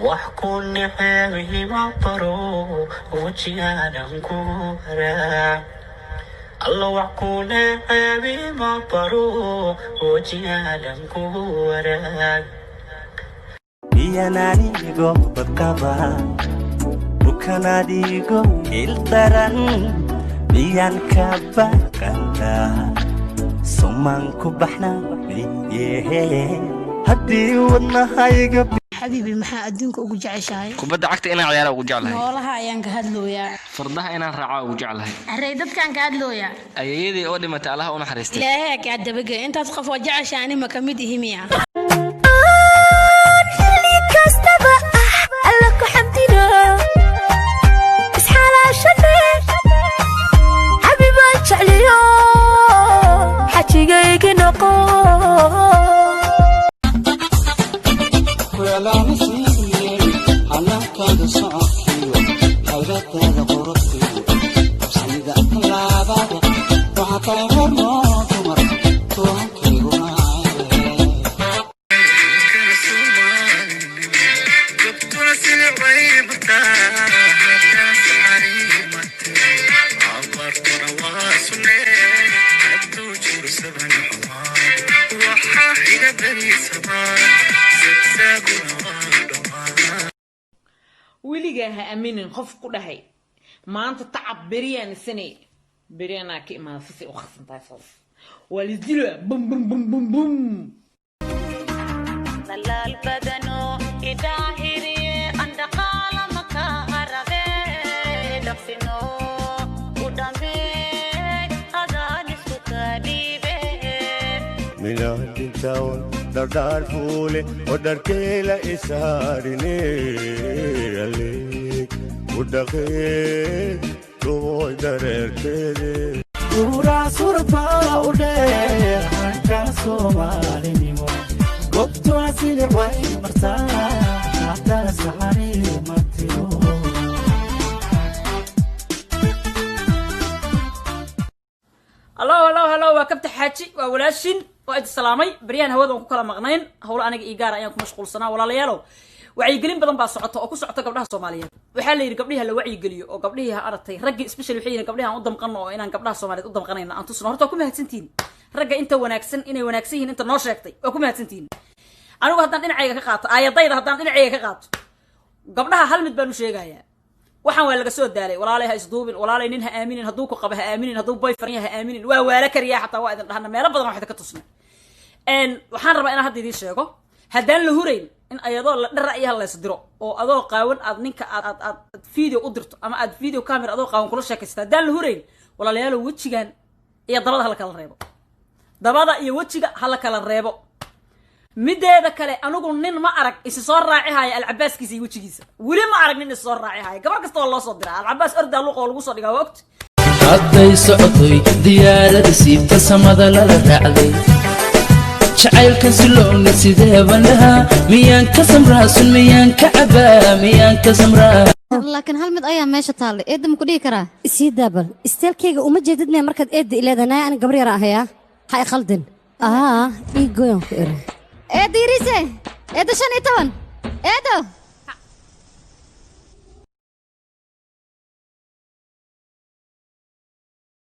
وحكون نحاوه مطرو وجيانا كورا الله وحكون نحاوه مطرو وجيانا كورا يا ناريغو بكبا وكناديغو إلتران بيان كبا كندا سمان كبحنا هدي ودنهايغ حبيبي maxaa adduunka ugu jeceshahay kubadda cagta inaan ciyaaro ugu jeclahay noolaha ayaan ka hadlooyaa fardaha inaan raaco ugu jeclahay array dadkan ka hadlooyaa ayeeyadii oo dhimatay Allah u naxariistay ilaahay ka dabaga intaas qof oo jeceshahay anima kamid ihimiya wiligaha aminin qof ku dhahay maanta tacab beriyaan sanay beriyana ka imaasay u khasantay saas walizilo bum bum bum bum bum dalal badano idahiri anda qala maka arabe dafino udame adani sukadibe miladi tawn dardar fule odar kela isarine ale udake toy darertede ura surfa ude hanka somalinimo gobto asile way marta after sahari matio hello waa kabta xaaji waa walaashin oo aad salaamay bariyaan hawada ku kala maqnayn hawlo aniga ii gaar ayaan ku mashquulsanaa walaalayaalow wacyi gelin badan baa socota oo ku socota gabdhaha Soomaaliyeed waxa la yiri gabdhaha la wacyi geliyo oo gabdhaha aragtay ragga especially waxay yiraahdeen gabdhaha aan u damqano oo inaan gabdhaha Soomaaliyeed u damqanayna aan tusno horta ku mahadsantiin ragga inta wanaagsan inay wanaagsan yihiin inta noo sheegtay oo ku mahadsantiin anigu haddaan dhinacayga ka qaato aayadayda haddaan dhinacayga ka qaato gabdhaha hal mid baan u sheegayaa waxaan waa laga soo daalay walaalay ha isduubin walaalay nin ha aaminin hadduu ku qabo ha aaminin hadduu boyfriend ha aaminin waa waala kariya xataa waa idin dhahna meelo badan waxay ka tusnay waxaan rabaa inaan hadda idin sheego haddaan la hurayn in ayadoo la dhar ra'yaha la isdiro oo adoo qaawan aad ninka aad video u dirto ama aad video camera adoo qaawan kula sheekaysta haddaan la hurayn walaalayaal wajigan iyo dabada hala kala reebo dabada iyo wajiga hala kala reebo mideeda kale anigu nin ma arag is soo raacihaaya alcabaaskiisa iyo wajigiisa wali ma arag nin is soo raacihaaya gabar kasta oo loo soo diraa alcabaas orda luqo lagu soo dhigaa waqti hadday socotay diyaarada siibta samada lala raacday jacaylkan si loona sidee bandaha miyaan ka samraasun miyaan ka cabaa miyaan ka samraa laakiin hal mid ayaa meesha taallay eedda ma ku dhihi karaa isii daabal isteelkayga uma jeedidnee markaad eedda ileedanaa ani gabar yara ahayaa ha i khaldin ii goyan ku eri eedda yariise eedda 15 eeddo